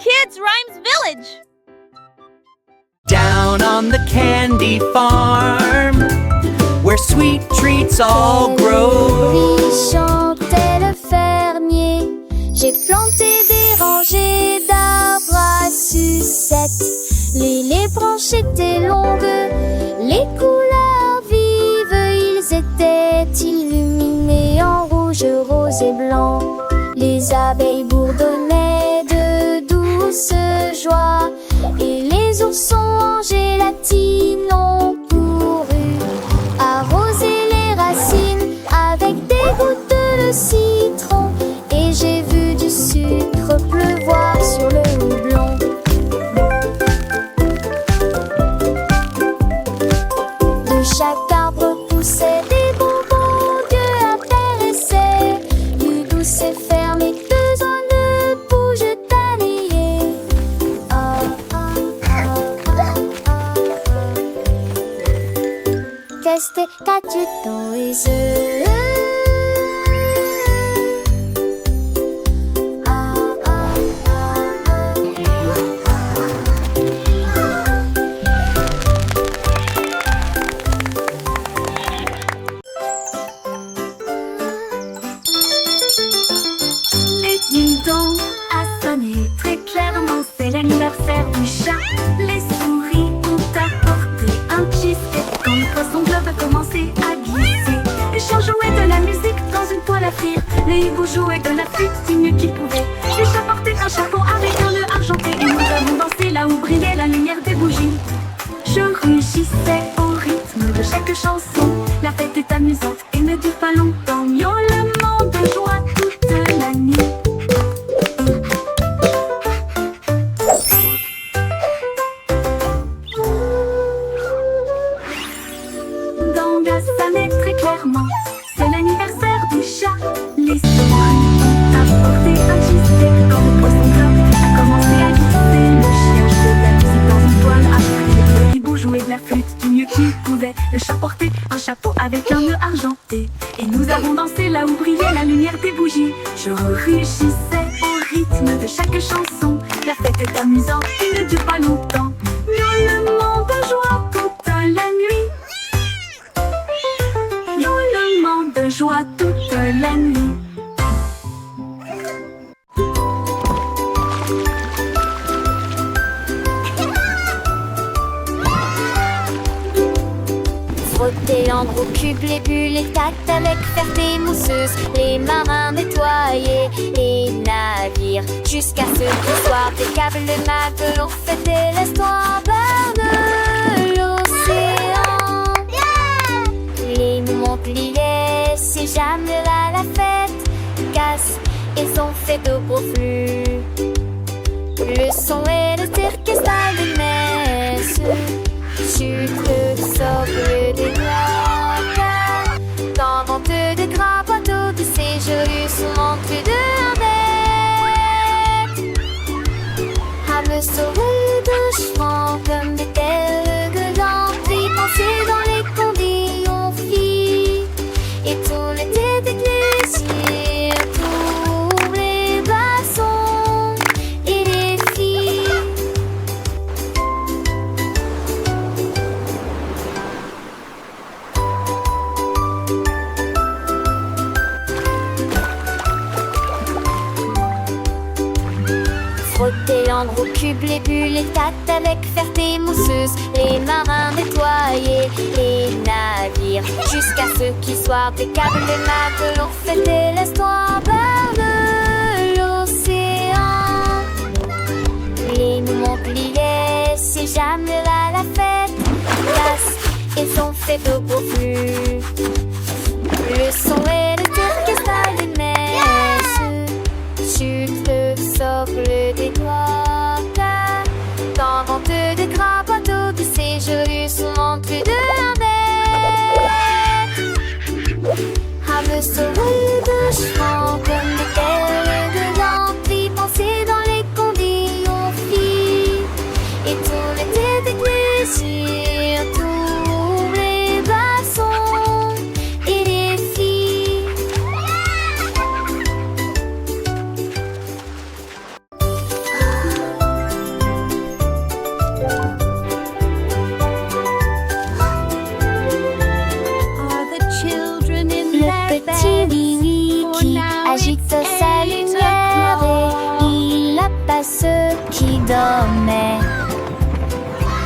Kids Rhymes Village. Down on the candy farm, where sweet treats all grow. Lui chantait le fermier. J'ai planté des rangées d'arbres à sucettes. Les branches étaient longues, les couleurs vives. Ils étaient illuminés en rouge, rose et blanc. Les abeilles bourdonnaient de douce joie, et les oursons en gélatine ont couru arroser les racines avec des gouttes de citron. Et j'ai vu du sucre pleuvoir sur le houblon. De chaque arbre poussaient des bonbons Dieu intéressés. Du douce et fermé, besoin de bouge tannier. Qu'est-ce qu'as-tu dans les yeux? Les ding-dong a sonné très clairement, c'est l'anniversaire du chat. Les souris ont apporté un cheesecake quand le poisson globe a commencé à glisser. Les chiens jouaient de la musique dans une poêle à frire. Les hiboux jouaient de la flûte du mieux qu'ils pouvaient. Les chats portaient un chapeau avec un nœud argenté, et nous avons dansé là où brillait la lumière des bougies. Je rugissais au rythme de chaque chanson. La fête est amusante et ne dure pas longtemps. Miaulement de joie toute la nuit. Dans la salle très clairement, c'est l'anniversaire du chat. Les souris ont apporté un cheesecake quand le poisson globe a commencé à glisser. Le chien jouait de la musique dans une toile à frire. Le hibou jouait de la flûte du mieux qu'il pouvait. Le chat portait un chapeau avec un nœud argenté, et nous avons dansé là où brillait la lumière des bougies. Je rugissais au rythme de chaque chanson. La fête est amusante et ne dure pas longtemps. Miaulement de joie toute la nuit. Miaulement de joie toute la nuit. Frotter en gros cubes les bulles, les tâtes avec ferté mousseuse. Les marins nettoyaient les navires jusqu'à ce qu'au soir des câbles de matelot fêtaient l'histoire de l'océan. Les monts-pliés, si jamais là la fête casse, ils ont fait de gros flux. Le son et le cirque stade de messe. Sucre, socle, des noix, dans vente de gras bateaux de séjour, souvent plus de bête. À me sauver de chevaux comme des terres gueulantes, puis penser dans les condés on fit, et tout l'été d'église, tous les glaçons et les filles. Frotter en gros cubes les bulles, les tâtes avec ferté mousseuse. Les marins nettoyaient les navires jusqu'à ce qu'ils soient des câbles de matelot fêtaient l'histoire de l'océan. Les monts-pliés, si jamais là la fête casse, ils ont fait de beaux flux. Le son et le cirque stade des messes. Sucre, socle, des doigts, dans vente de gras bateaux de séjour, souvent plus de bête. À me sauver de chevaux comme des terres de lampes, penser dans les condés on fit, et tout l'été d'église, tous les glaçons et les filles. à ceux qui dormaient.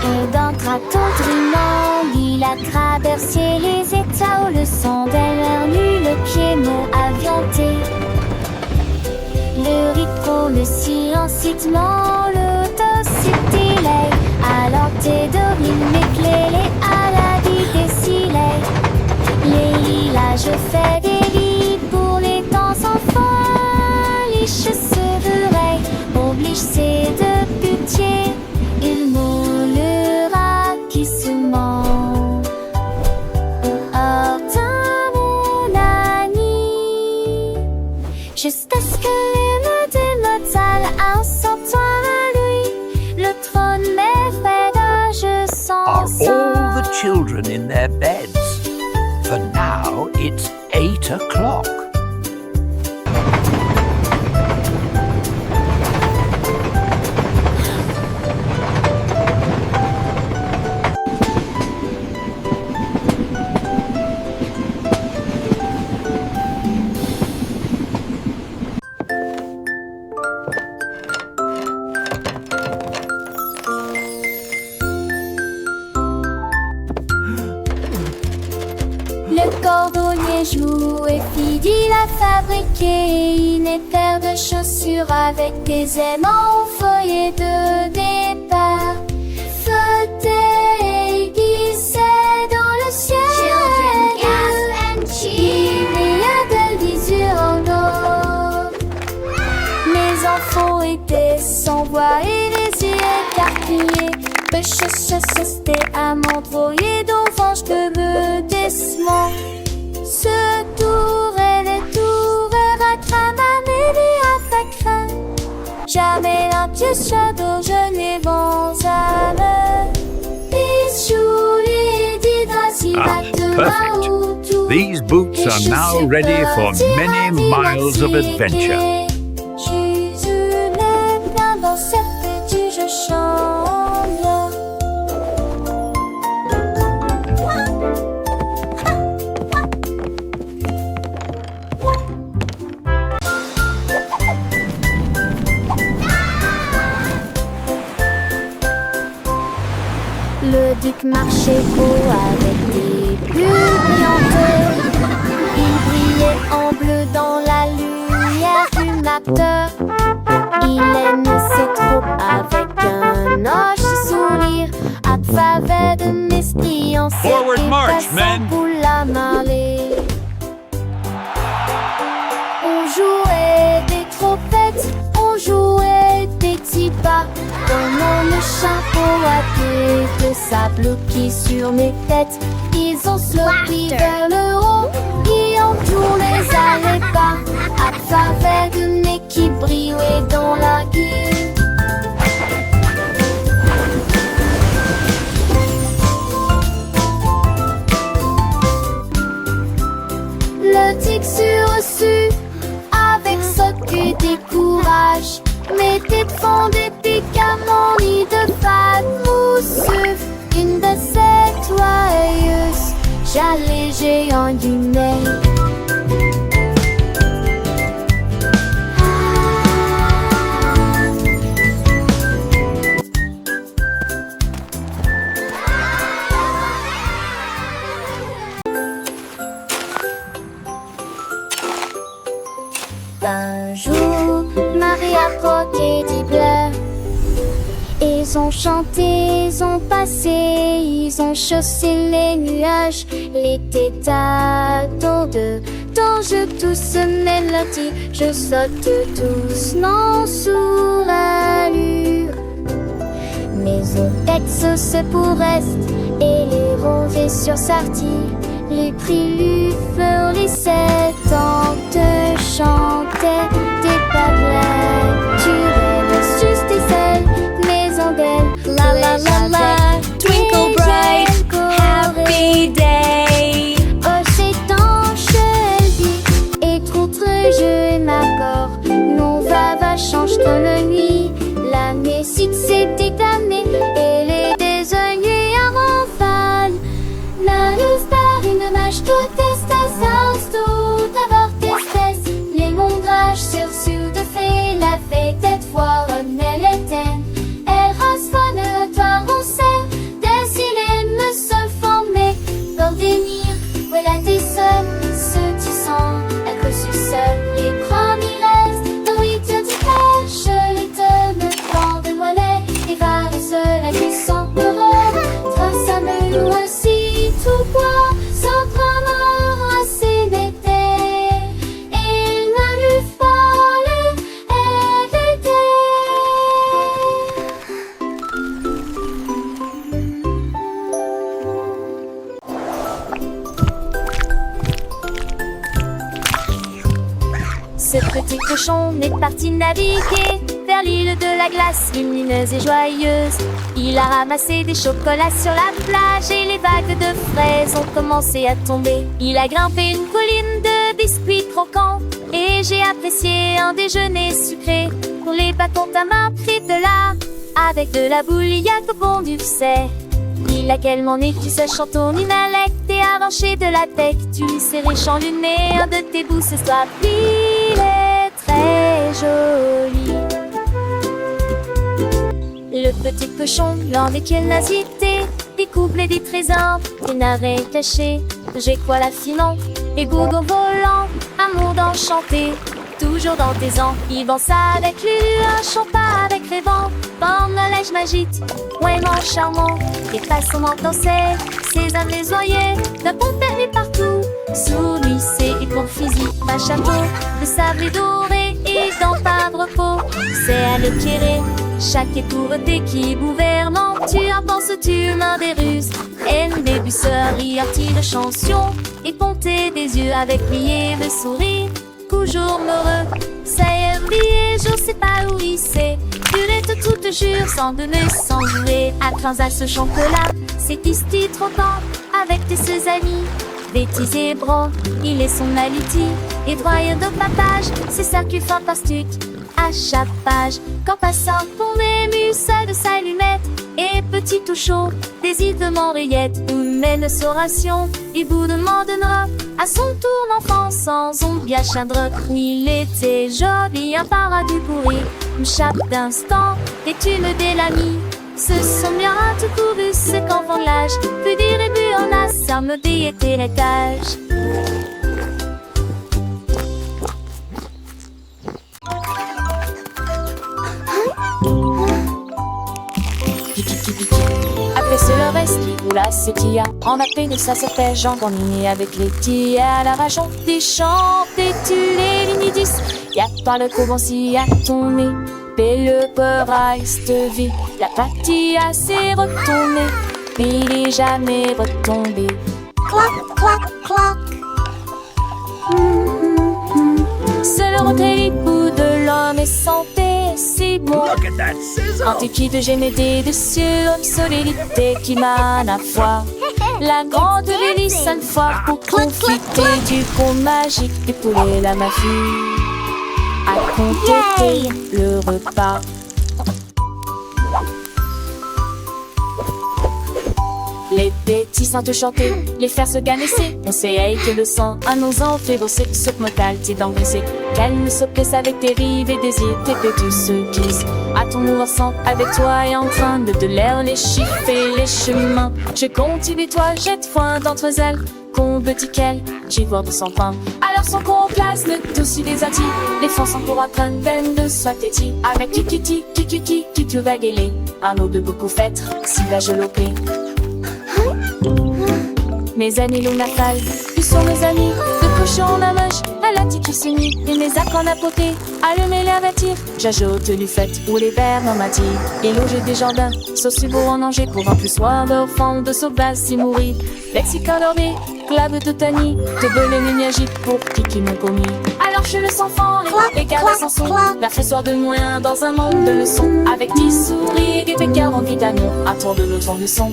Et d'un traton trinant, il a traversé les états où le sang d'elle nu le pied mot avianté. Le rythme, le silencitement, l'autocité, alors t'es dormine, m'éclairer à la vie des silets. Les lilas, je fais des lits pour les temps enfants. Les cheveux oblige c'est de pitié. Il moulera qui se ment. Oh, mon ami, jusqu'à ce que les mots de notre salle un sortant à lui, le trône m'effraie, je Are sens all the children in their beds? For now, it's 8 o'clock. Le cordonnier joue et Fidi l'a fabriqué. Une paire de chaussures avec des aimants au foyer de départ. Fauteuil glissait dans le ciel. Children gasp and cheer. Il y a de l'usure en eau. Les enfants étaient sans voix et les yeux écarquillés. C'était à m'envoyer d'enfange que me décement. Ce tour et les tours à cramer jamais un pied shadow, je n'ai vent à me. Perfect. These boots are now ready for many miles of adventure. Le duc marchait haut avec des bulles brillantes. Il brillait en bleu dans la lumière du matin. Il aimait ses troupes avec un hoche sourire. À travers de mesquillons, Forward march, men. pour la marée. On jouait des trompettes, on jouait des petits pas. Pendant le chapeau à queue de sable qui sur mes têtes. Ils ont sauté vers le haut et en tourné les allées pas. À travers de nez qui brillait dans la gueule. Le tic sur reçu avec ce que des courage. Mes têtes font des pics à mon nid de pâte mousseux. Une de ces joyeuses, j'allais géant du nez. Un jour, Marie a croqué du bleu. Ils ont chanté, ils ont passé, ils ont chaussé les nuages. L'été t'attend dont je tousse mélodie. Je saute doucement sous l'allure. Mes textes se pourrest et les revêts sur sortie. Les cris fleurissait tant te chantait des padrins. Tu rêves juste des ailes, maison d'elle. La la la la, twinkle bright, happy day. Oh, c'est tanche, elle dit, et trop je et ma corps. Non, va, change comme la nuit. La musique s'est éclamée, et les désoignés à renfale. La luz par une mâche, tout est tout avoir espèce. Les mondrages sur de fait, la fête, cette fois, honnête. cochon est parti naviguer vers l'île de la glace lumineuse et joyeuse. Il a ramassé des chocolats sur la plage et les vagues de fraises ont commencé à tomber. Il a grimpé une colline de biscuits croquants et j'ai apprécié un déjeuner sucré. Pour les bâtons ta main pris de là, avec de la bouilliade au bon du sais. Il a quellement né, tu sais, chantons une inlecte et arraché de la tête. Tu lui serrais chanluné un de tes bouts ce soir. Il est très joli. Le petit cochon, lors desquels nasité, découple des trésors, des narets cachés. J'ai quoi l'affinant, et gourgons volants, amour d'enchanté. Toujours dans tes ans, il danse avec lui, un chant pas avec les vents. Dans le neige m'agite, ouais mon charmant. Et passe son danser, ses âmes les oyer, d'un bon permis partout. Sous lui c'est et pour fusil, un chapeau, de sable doré et dans pas de repos. C'est à l'éclairer, chaque étourté qui gouvernant. Tu en penses, tu mains des ruses, et une débusserie rire de chanson. Et ponter des yeux avec lui et le sourire. Toujours heureux, ça y est oublié, je sais pas où il s'est. Purette tout te jure, sans donner, sans jouer. À transal ce chocolat, c'est ici trop tendre, avec tes ses amis. Bêtise et bro, il est son aliti. Et broyeur de papage, c'est ça qui fait fantastique. À chaque page, quand passant pour ému, seul de sa allumette. Et petit tout chaud, des îles de Montréette. Une mène sa ration, il vous demandera. À son tour l'enfant sans ombre à chindre. Il était joli, un paradis pourri. Une chape d'instant, des thunes des l'ami. Ce sont bien tout couru, c'est qu'enfant l'âge. Plus dire et plus on a, ça me était l'étage. Après c'est le reste qui roule à ses tia. En appel de ça se fait jambon avec les tia. À la rajon des chants, des tu les lignes 10. Y'a pas le couvent si à ton nez. Et le pauvre de vie. La patia s'est retournée. Il est jamais retombé. Cloc, cloc, cloc. C'est le retrait bout de l'homme et santé, c'est bon. Look at that sizzle! Antiquité de génédé de cieux, solidité qui mène à foi. La grande hélice une fois pour profiter du conte magique du poulet la mafie. À compléter le repas. Les petits sans te chanter, les faire se ganesser. On sait que le sang à nos ans fait bosser ce motal t'es d'engraisser. Qu'elle ne se plaise avec tes rives et désirs, tes pétus se glissent. À ton mouvement avec toi et en train de l'air les chiffres et les chemins. Je continue toi, jette foin d'entre elles. Qu'on petit qu'elle, j'y vois de son pain. Alors son qu'on place le dessus des attis. Les fonds sont pour apprendre peine de soit têtis. Avec kikiti, tu vas guéler. Un eau de beaucoup fête, si la je l'opé. Mes amis l'onafal, ils sont mes amis. De cochon la moche, à la tiki semi. Et mes accords à poter, allumer l'air bâtir. J'ajoute du fait ou les verres dans ma tire. Et loger des jardins, sauce beau en danger. Pour un plus soir de fond de sauvage si mourir. Lexicon dormé, clave de tani. De belé nuagique pour qui m'ont commis. Alors je le sens fort, les gardes sans son. La fressoir de moins dans un monde de leçons. Avec 10 souris et des pécards en vitamine. À tour de l'autre de son.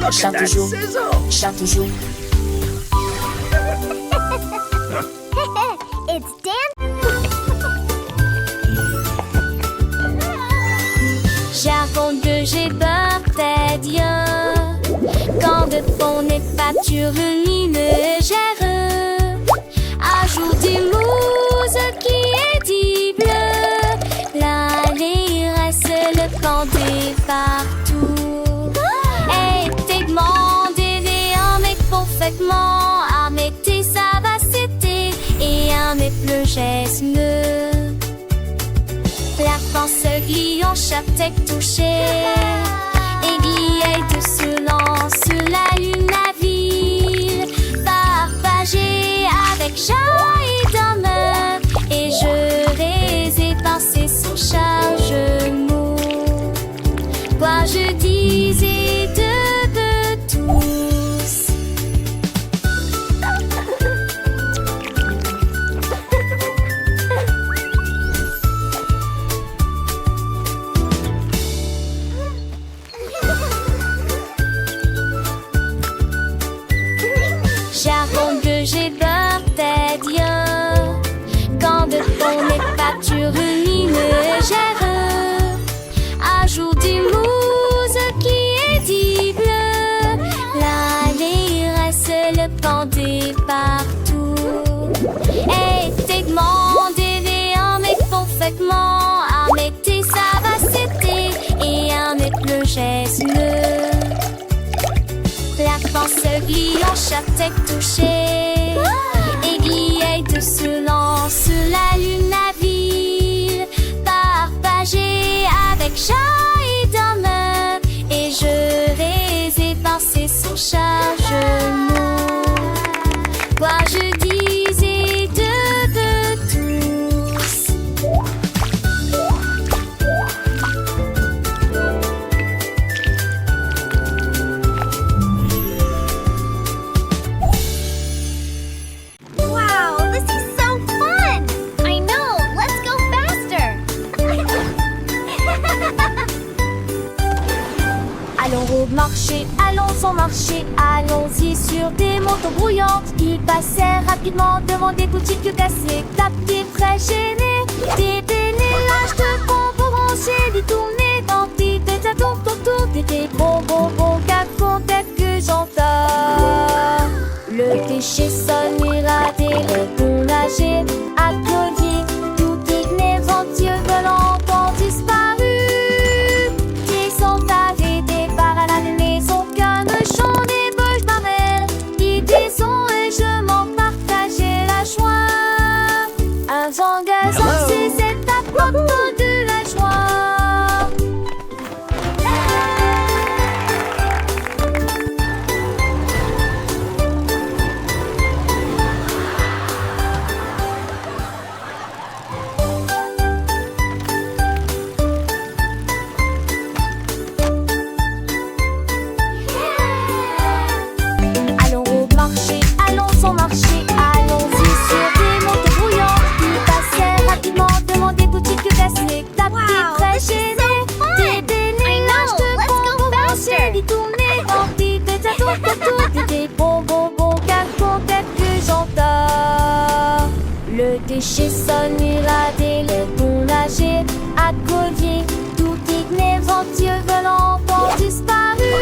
Look at that sizzle! Chante toujours. It's Dan. J'avoue que j'ai peur peut-être bien. Quand de fond n'est pas lumineux, gère. Ajoute des mousses qui est dit bleu. Là, les reste le planter partout. Parfaitement, armêter ça va c'était et un mes plus geste la pense glie en chaque tête touchée aiguille de selon sur la lune la ville partagée avec joie et d'honneur et je les ai pensés sous charge mot quoi je disais de tous. chaque tête touchée. Aiguillette se lance, l'allume navire, partagé avec chat et dame. Et je vais évincer son chargement. Quoi je disais de tous. Wow, this is so fun! I know, let's go faster! Allons au marché, allons au marché, allons-y sur des motos brouillantes. Ils passèrent rapidement devant des boutiques cassées, tapés, très gênés. Des pénélages de bonbons rangés, détournés dans des têtes à tour, des bonbons, qu'à que j'entends. Le péché sonne irradé, le bon nager, à collier, tout est Dieu volant ont disparu. Ils sont arrêtés par la maison, qu'un chant des bouches d'arrêt. Ils disent et je m'en partageais la joie. Un vent gazant, c'est cette apporte de la joie. Allons au marché, allons au marché, allons-y sur des motos brouillantes. Ils passèrent rapidement devant des boutiques cassées, tapés, Wow, très this is gênés. so fun. Des pénélages de let's go bonbons faster. rangés, détournés dans des têtes à tour, des bonbons, qu'à que j'entends. Le déchet sonne irradé, le bon nager, à collier, tout ignorant, Dieu volant ont disparu.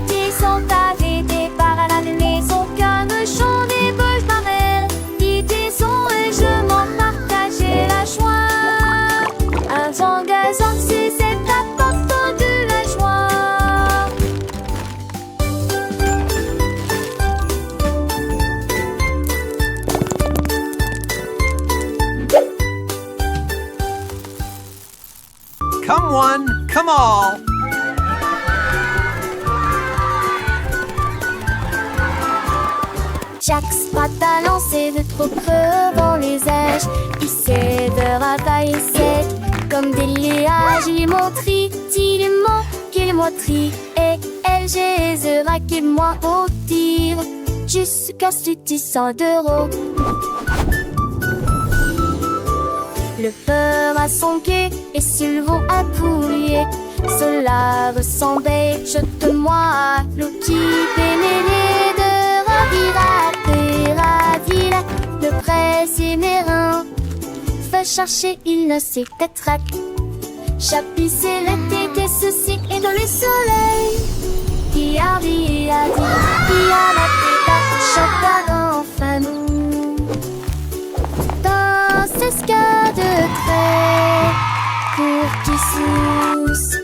Ils sont arrêtés par la maison, qu'un chant des bouches d'arrêt. Ils disent et je m'en partageais la joie. Un vent gazant, c'est cette apporte de la joie. Come one, come all. Chaque spot à lancer de trop creux dans les âges. Il sait de ratailler sec comme des liages. Il montrit, il ment, qu'il montrit. Et elle, j'aisera qu'il moi au tir. Jusqu'à ce que 100 d'euros. Le peur à son quai et Sylvain à pouiller. Cela ressemblait, jette-moi à l'eau qui pénérait de ravira, le presse mérin. Fait chercher, il ne sait être. Chapissé l'été, que ceci est dans le soleil. Qui a dit, qui a la tête, chacun enfin nous. Dans ce ska de trait, pour qui sous.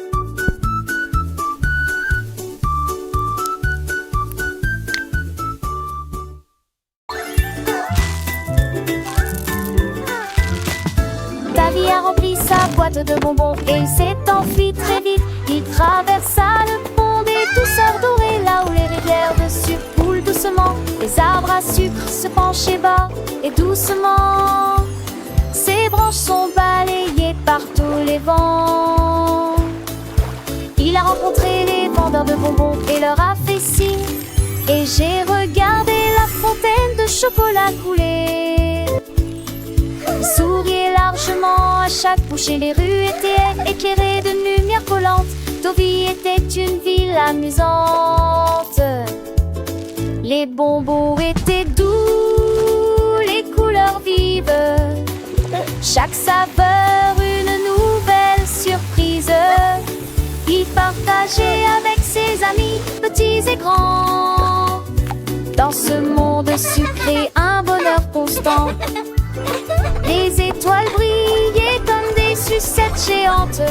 Davy a rempli sa boîte de bonbons et il s'est enfui très vite. Il traversa le pont des douceurs dorées, là où les rivières de sucre coulent doucement. Les arbres à sucre se penchaient bas et doucement. Ses branches sont balayées par tous les vents. Il a rencontré les vendeurs de bonbons et leur a fait signe. Et j'ai regardé la fontaine de chocolat couler. Il souriait largement à chaque bouchée. Les rues étaient éclairées de lumière collante. Deauville était une ville amusante. Les bonbons étaient doux, les couleurs vives. Chaque saveur une nouvelle surprise. Il partageait avec ses amis, petits et grands. Dans ce monde sucré, un bonheur constant. Les étoiles brillaient comme des sucettes géantes.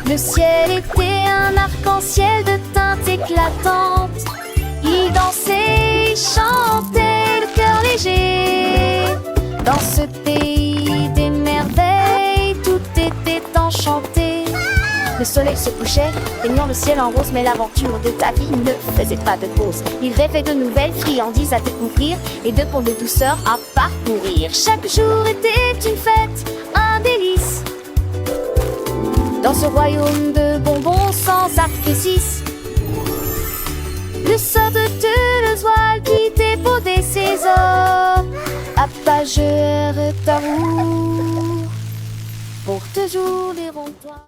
Le ciel était un arc-en-ciel de teintes éclatantes. Ils dansaient, chantaient, le cœur léger. Dans ce pays des merveilles, tout était enchanté. Le soleil se couchait, peignant le ciel en rose. Mais l'aventure de ta vie ne faisait pas de pause. Il rêvait de nouvelles friandises à découvrir et de ponts de douceur à parcourir. Chaque jour était une fête, un délice. Dans ce royaume de bonbons sans artifice. Le sort de l'oiseau qui déposait ses ors, apageur d'amour, pour toujours les ronds-toits.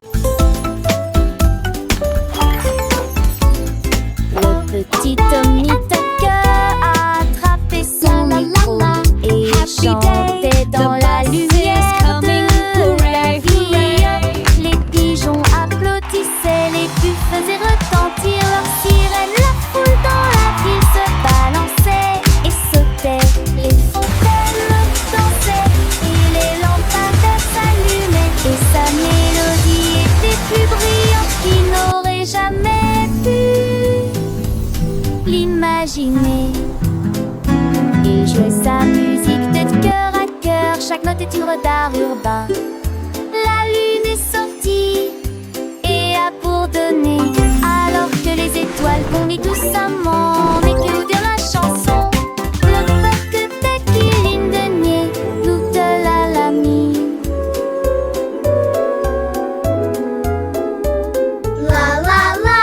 Le petit Tommy Tucker attrapait son micro et chantait dans la lumière de la vie. Les pigeons applaudissaient, les buts faisaient retentir leurs sirènes. La foule dans la ville se balançait et sautait. Les fontaines dansaient et les lampadaires s'allumaient. Et sa mélodie était plus brillante qu'il n'aurait jamais pu l'imaginer. Il jouait sa musique de cœur à cœur, chaque note est une d'art urbain. La lune est sortie et a pour donner, alors que les étoiles vomissent doucement. Mais que nous dire la chanson, le fait que dès qu'il de nier, nous de l'ami. La la la,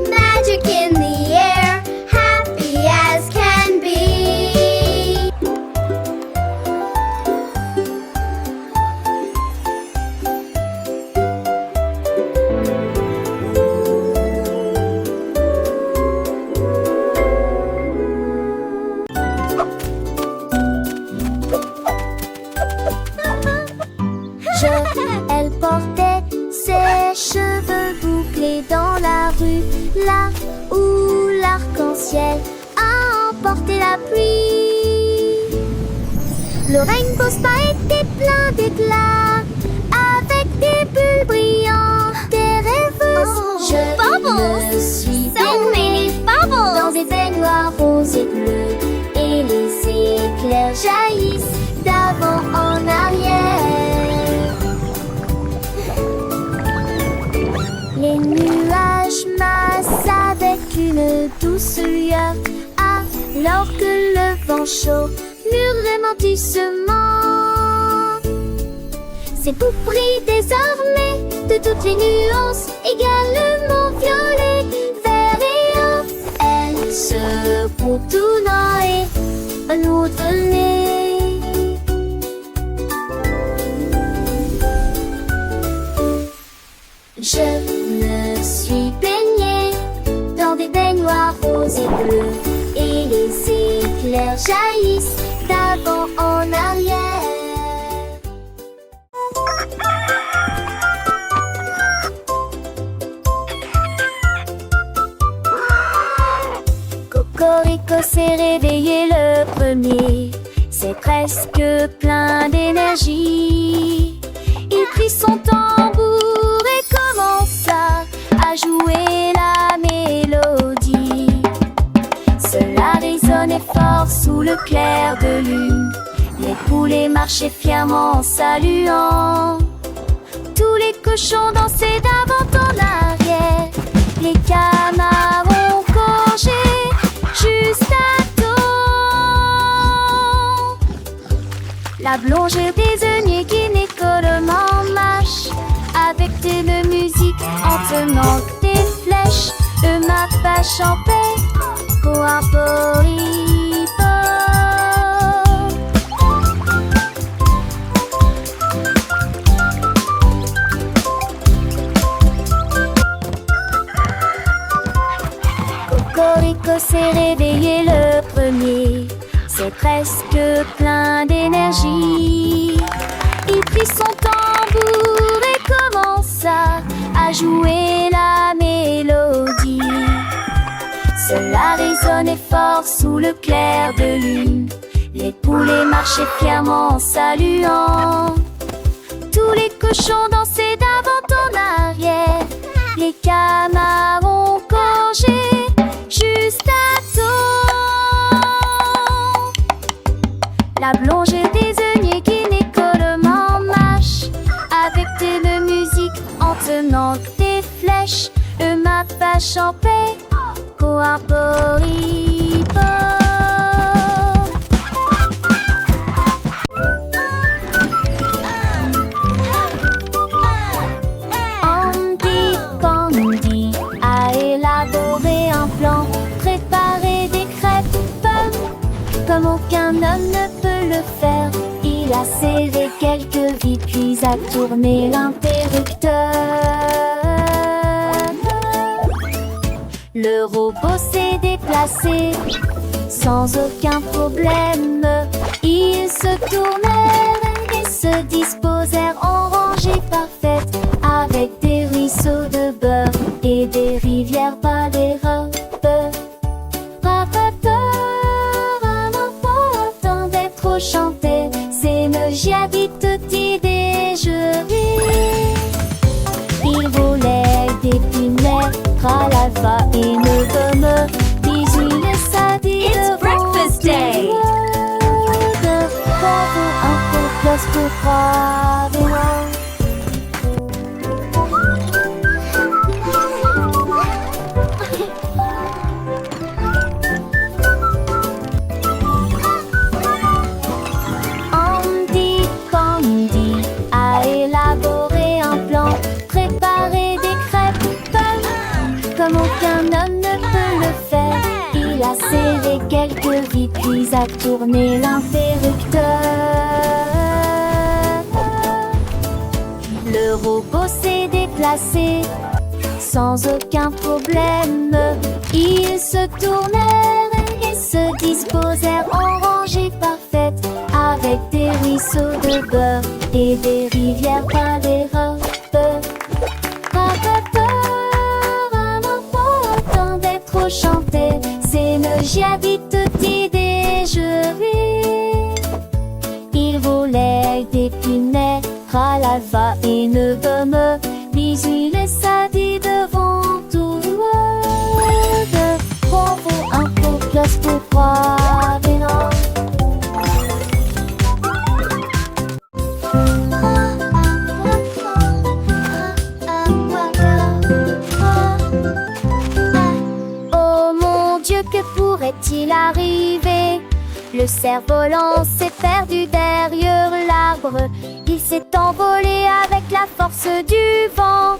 magic in the air, happy as can be. Elle portait ses cheveux bouclés dans la rue, là où l'arc-en-ciel a emporté la pluie. Le Rainbow Spa était plein d'éclats, avec des bulles brillantes, des rêveuses. Je me suis baignée dans des baignoires roses et bleues, et les éclairs jaillissent d'avant en arrière. Les nuages massent avec une douce lueur, alors que le vent chaud murmurait doucement. Ses bouts brillent désormais de toutes les nuances, également violet, vert et or. Elle se contournant et nous donner. Je me suis baignée dans des baignoires roses et bleues, et les éclairs jaillissent d'avant en arrière. Cocorico s'est réveillé le premier, c'est presque plein d'énergie. Il prit son tambour et commença à jouer la mélodie. Cela résonnait fort sous le clair de lune. Les poulets marchaient fièrement en saluant. Tous les cochons dansaient d'avant en arrière. Les canards ont congé juste à temps. La blongère des œillets qui n'écolement marche avec de musique en tenant des flèches. Le mappa chantait pour un poripo. Cocorico s'est réveillé le premier, c'est presque plein d'énergie. Il prit son tambour et commença à jouer la mélodie. Cela résonnait fort sous le clair de lune. Les poulets marchaient fièrement en saluant. Tous les cochons dansaient d'avant en arrière. Les canards ont congé juste à maintenant des flèches, le mappa champé, coaporipo. Andy Pandy a élaboré un plan, préparé des crêpes pommes, comme aucun homme ne peut le faire. Il a serré quelques vis puis a tourné l'interrupteur. Le robot s'est déplacé sans aucun problème. Ils se tournèrent et se disposèrent en rangée parfaite, avec des ruisseaux de beurre et des rivières pas des robes. Tant d'être chanté, c'est me j'habite tutti déjeuner. Il volait des pinets, ralava et ne me bisous les sadis. It's breakfast day. Un peu plus pour Andy Pandy a élaboré un plan, préparé des crêpes pommes, comme aucun homme ne peut le faire. Il a serré quelques vis puis a tourné l'interrupteur. Le robot s'est déplacé sans aucun problème. Ils se tournèrent et se disposèrent en rangée parfaite, avec des ruisseaux de beurre et des rivières pas des robes. Tant d'être chanté, c'est me j'habite tutti déjeuner. Il volait des pinets, ralava et ne me bisous les sadis devant tout le monde. Bravo, un peu plus pour croire, mais non. Oh mon Dieu, que pourrait-il arriver? Le cerf-volant s'est perdu derrière l'arbre. Il s'est envolé avec la force du vent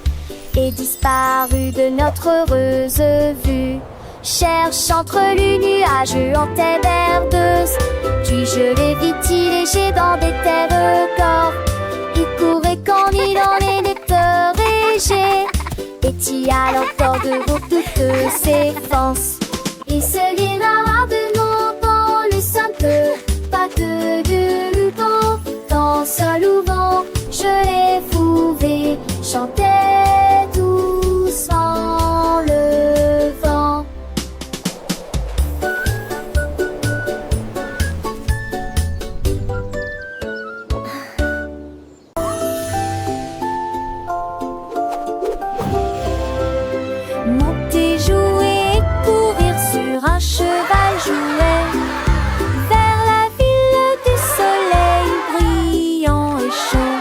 et disparu de notre heureuse vue. Cherche entre les nuages en terre herbeuse, puis je l'ai vite léger dans des terres corps. Il courait comme il en était régé, et t'y a l'encore de toutes ses forces. Il se guéra de nos dans le simple, pas que de ruban. Dans seul ou vent, je l'ai trouvé, chantait doucement le vent. Monter, jouer et courir sur un cheval jouet vers la ville du soleil brillant et chaud.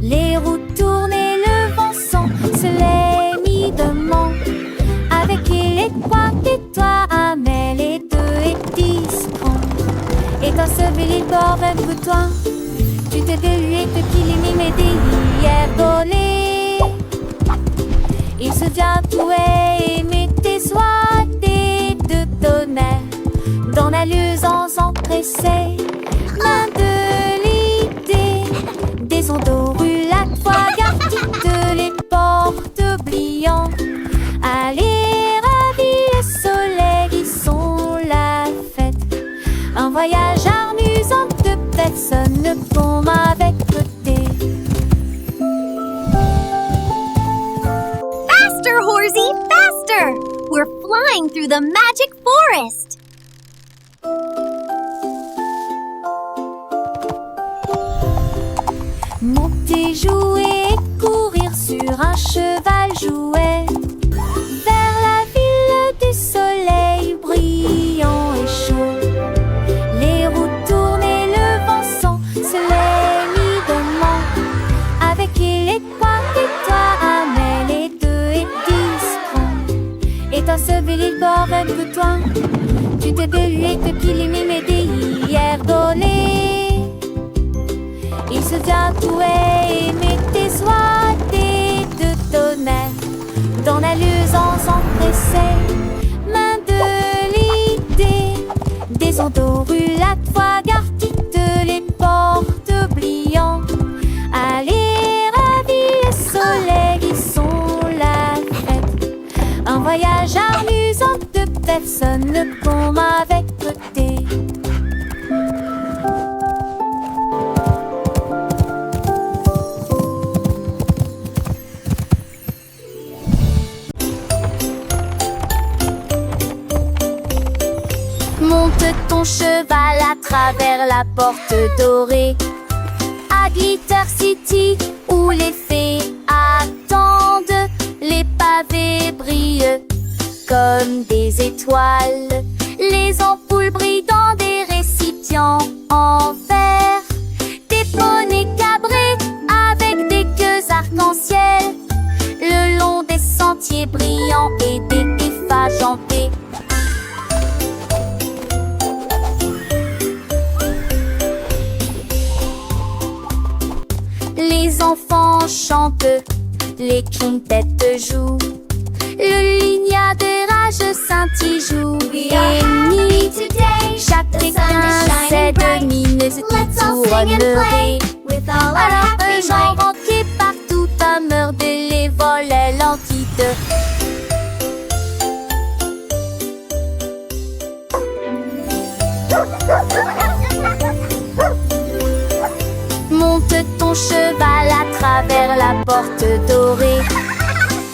Les roues tournaient, le vent sans se les mit de main. Avec les trois et toi, mais les deux et 10 francs. Et dans ce ville bord un bouton, tu te déluais de qu'il mime des hier volés. Il se tatouait et mettait soit des deux tonnerres dans la luisance empressée. L'un de l'idée des ondes roulades, fois garde les portes oubliant. Allez, ravis le soleil, ils sont la fête. Un voyage amusant de personnes comme avec côté. Faster, Horsey, faster! We're flying through the magic forest. Monter, jouer et courir sur un cheval jouet vers la ville du soleil brillant et chaud. Les roues tournaient, le vent sans se les mit de main. Avec les trois et toi toi. Tu t'es belé que qu'il aimait m'aider hier donné. Il se tient tout et met tes soins de tonnerre dans la luisance empressée. Main de l'idée, des ondorules à toi, garde qui te les porte oubliant. Allez, ravis les soleils qui sont la fête. Un voyage amusant de personnes comme avec côté. Monte ton cheval à travers la porte dorée à Glitter City où les fées attendent. Les pavés brillent comme des étoiles. Les ampoules brillent dans des récipients en verre. Des poneys cabrés avec des queues arc-en-ciel le long des sentiers brillants et des effages en paix. Les enfants chantent, les quintettes jouent, le lignard de rage scintille joue. Et nuit, chacun sait de mines qui tourneraient. Alors un genre entier partout à meurt de les volets l'entité. Monte ton cheval à travers la porte dorée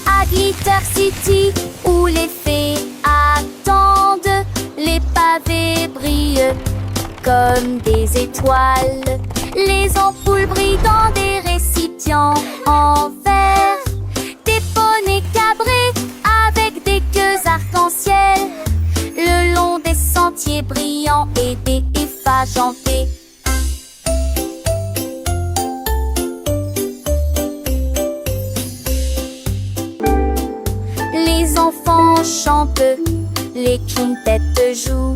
à Glitter City où les fées attendent. Les pavés brillent comme des étoiles. Les ampoules brillent dans des récipients en verre. Des poneys cabrés avec des queues arc-en-ciel le long des sentiers brillants et des effages en paix. Les enfants chantent, les quintettes jouent,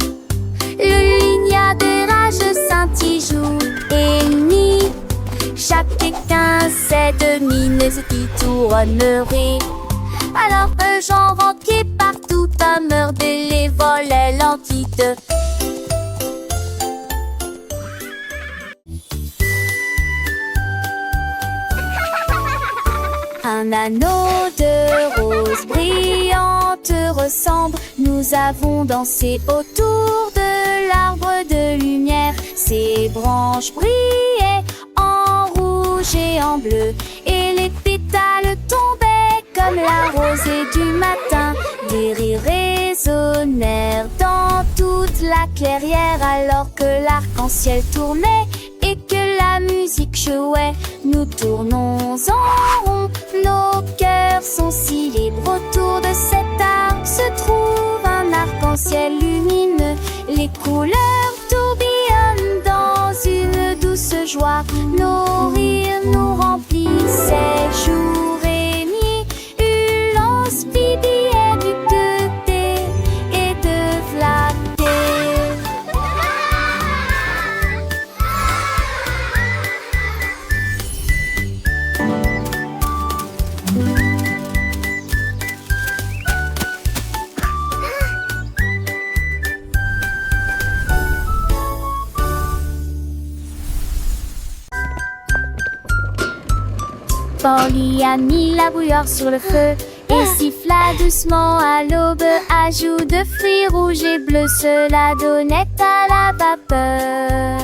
le lignard de rage scintille joue. Et nuit, chacun sait de mines qui tourneraient. Alors un genre entier partout à meurt de les volets l'entité. Un anneau de rose brillante ressemble. Nous avons dansé autour de l'arbre de lumière. Ses branches brillaient en rouge et en bleu, et les pétales tombaient comme la rosée du matin. Des rires résonnèrent dans toute la clairière alors que l'arc-en-ciel tournait et que la musique jouait. Nous tournons en rond, nos cœurs sont si libres. Autour de cet arc se trouve un arc-en-ciel lumineux. Les couleurs tourbillonnent dans une douce joie. Nos rires nous remplissaient jour et nuit. Ulance bibiait du côté et de flatter. Polly a mis la bouilloire sur le feu et siffla doucement à l'aube. Ajout de fruits rouges et bleus, cela donnait à la vapeur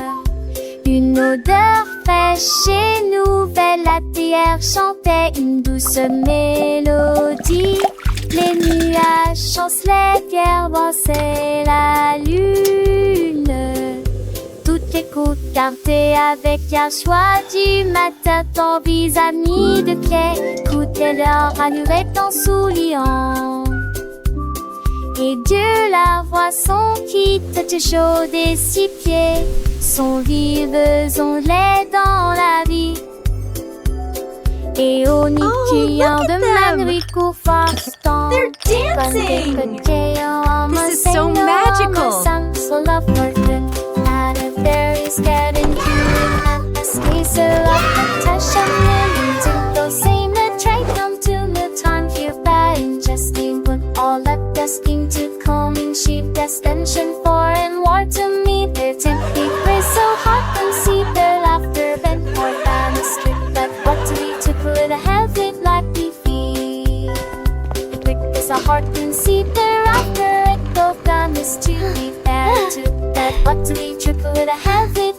une odeur fraîche et nouvelle. La théière chantait une douce mélodie. Les nuages chancelaient, pierres dansaient la lune. Toutes les coups cartées avec un choix du matin. Ton vis-à-vis de pied coûtait leur allure en souriant. Et Dieu la voit son quitte chaude et si pieds sont vives onglets dans la vie. Et au nid criant de ma Enrico Froston. They're dancing! This is so magical. So love Martin. And if there is getting cute, space a lot of touch and living to those same that try come to the time here by ingesting, but all that dusting to coming sheep destination for and war to meet their tempting praise so hot and see their laughter bent more than a strip that what to be to put a head it like we feel. Quick as a heart and see thereafter it go down is to be fair to that what to be triple with a head it